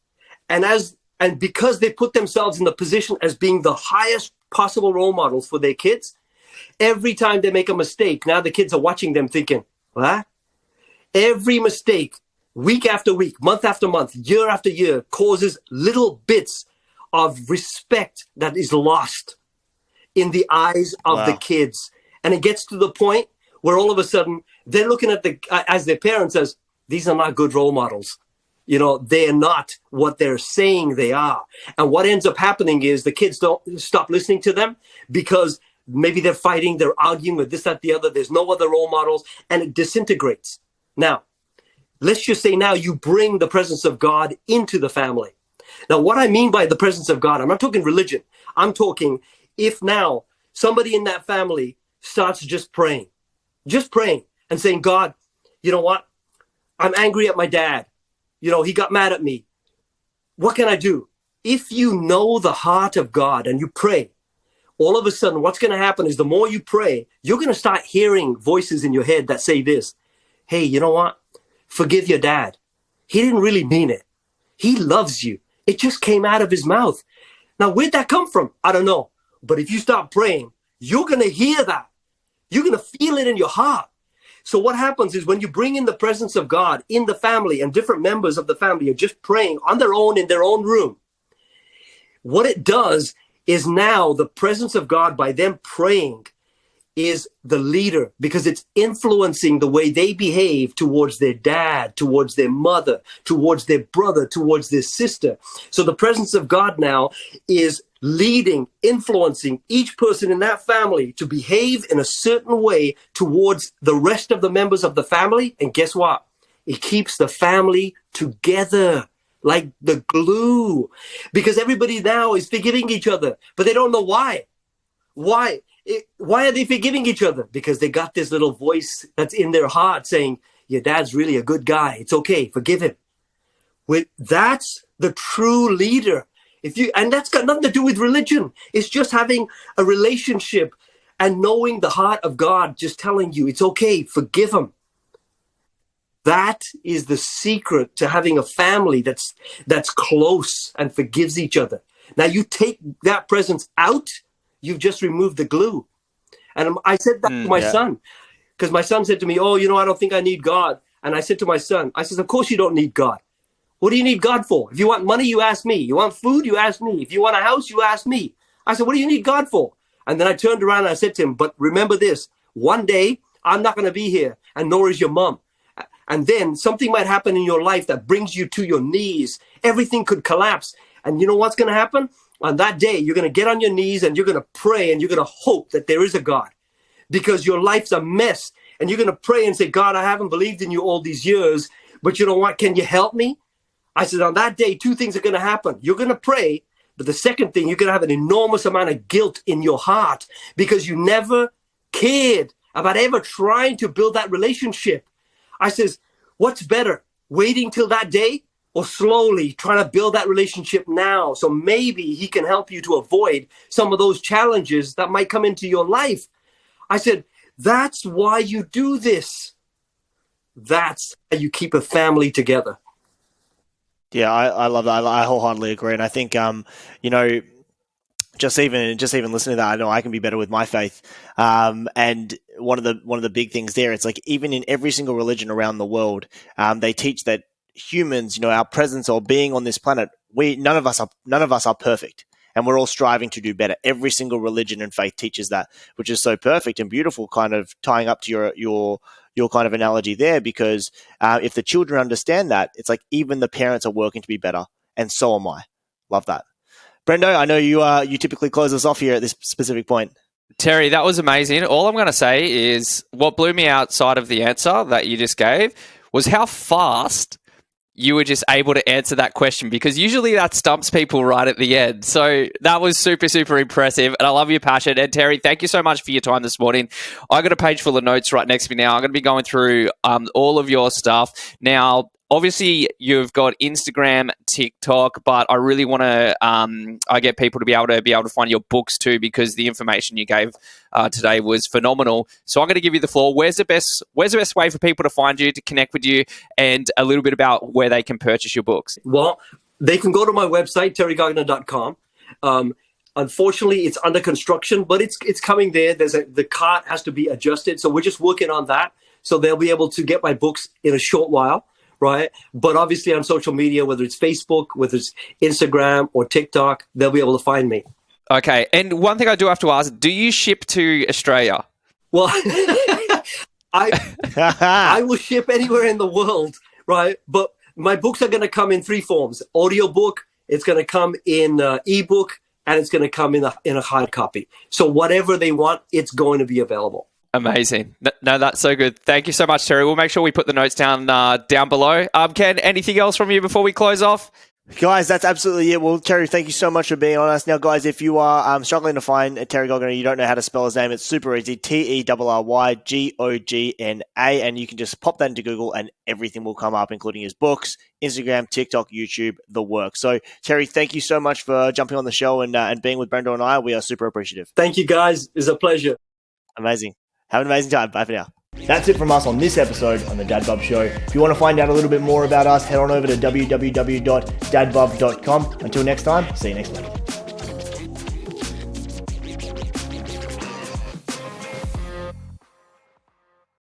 And because they put themselves in the position as being the highest possible role models for their kids, every time they make a mistake, now the kids are watching them thinking, what? Every mistake, week after week, month after month, year after year, causes little bits of respect that is lost in the eyes of the kids. And it gets to the point where all of a sudden they're looking at as their parents as, these are not good role models. You know, they're not what they're saying they are. And what ends up happening is the kids don't stop listening to them because maybe they're fighting, they're arguing with this, that, the other. There's no other role models, and it disintegrates. Now, let's just say now you bring the presence of God into the family. Now, what I mean by the presence of God, I'm not talking religion. I'm talking if now somebody in that family starts just praying and saying, God, you know what? I'm angry at my dad. You know, he got mad at me. What can I do? If you know the heart of God and you pray, all of a sudden what's going to happen is the more you pray, you're going to start hearing voices in your head that say this. Hey, you know what? Forgive your dad. He didn't really mean it. He loves you. It just came out of his mouth. Now, where'd that come from? I don't know. But if you start praying, you're going to hear that. You're going to feel it in your heart. So what happens is when you bring in the presence of God in the family and different members of the family are just praying on their own in their own room, what it does is now the presence of God by them praying is the leader, because it's influencing the way they behave towards their dad, towards their mother, towards their brother, towards their sister. So the presence of God now is leading, influencing each person in that family to behave in a certain way towards the rest of the members of the family. And guess what? It keeps the family together like the glue, because everybody now is forgiving each other, but they don't know why. Why are they forgiving each other? Because they got this little voice that's in their heart saying, your dad's really a good guy. It's okay. Forgive him. That's the true leader. And that's got nothing to do with religion. It's just having a relationship and knowing the heart of God, just telling you it's okay. Forgive him. That is the secret to having a family that's close and forgives each other. Now you take that presence out, you've just removed the glue. And I said that to my son, because my son said to me, I don't think I need God. And I said to my son, I said, of course you don't need God. What do you need God for? If you want money, you ask me. You want food, you ask me. If you want a house, you ask me. I said, what do you need God for? And then I turned around and I said to him, but remember this, one day I'm not going to be here, and nor is your mom. And then something might happen in your life that brings you to your knees. Everything could collapse. And you know what's going to happen? On that day, you're going to get on your knees and you're going to pray and you're going to hope that there is a God, because your life's a mess. And you're going to pray and say, God, I haven't believed in you all these years, but you know what? Can you help me? I said, on that day, two things are going to happen. You're going to pray, but the second thing, you're going to have an enormous amount of guilt in your heart because you never cared about ever trying to build that relationship. I says, what's better, waiting till that day or slowly trying to build that relationship now? So maybe he can help you to avoid some of those challenges that might come into your life. I said, that's why you do this. That's how you keep a family together. Yeah, I love that. I wholeheartedly agree. And I think, just even listening to that, I know I can be better with my faith. And one of the big things there, it's like even in every single religion around the world, they teach that humans, our presence or being on this planet, none of us are perfect, and we're all striving to do better. Every single religion and faith teaches that, which is so perfect and beautiful. Kind of tying up to your kind of analogy there, because if the children understand that, it's like even the parents are working to be better, and so am I. Love that. Brendo, I know you typically close us off here at this specific point. Terry, that was amazing. All I'm going to say is what blew me outside of the answer that you just gave was how fast you were just able to answer that question, because usually that stumps people right at the end. So that was super, super impressive, and I love your passion. And Terry, thank you so much for your time this morning. I got a page full of notes right next to me now. I'm going to be going through all of your stuff. Now, obviously, you've got Instagram, TikTok, but I really want to I get people to be able to find your books too, because the information you gave today was phenomenal. So I'm going to give you the floor. Where's the best way for people to find you, to connect with you, and a little bit about where they can purchase your books? Well, they can go to my website, terrygogna.com. Unfortunately, it's under construction, but it's coming there. The cart has to be adjusted, so we're just working on that. So they'll be able to get my books in a short while. Right. But obviously on social media, whether it's Facebook, whether it's Instagram or TikTok, they'll be able to find me. Okay. And one thing I do have to ask, do you ship to Australia? Well, I will ship anywhere in the world. Right. But my books are going to come in three forms: audio book, it's going to come in ebook, and it's going to come in a hard copy. So whatever they want, it's going to be available. Amazing. No, that's so good. Thank you so much, Terry. We'll make sure we put the notes down below. Ken, anything else from you before we close off? Guys, that's absolutely it. Well, Terry, thank you so much for being on us. Now, guys, if you are struggling to find Terry Gogna, you don't know how to spell his name, it's super easy. TerryGogna, and you can just pop that into Google and everything will come up, including his books, Instagram, TikTok, YouTube, the work. So, Terry, thank you so much for jumping on the show and being with Brendo and I. We are super appreciative. Thank you, guys. It's a pleasure. Amazing. Have an amazing time. Bye for now. That's it from us on this episode on The Dad Bub Show. If you want to find out a little bit more about us, head on over to www.dadbub.com. Until next time, see you next week.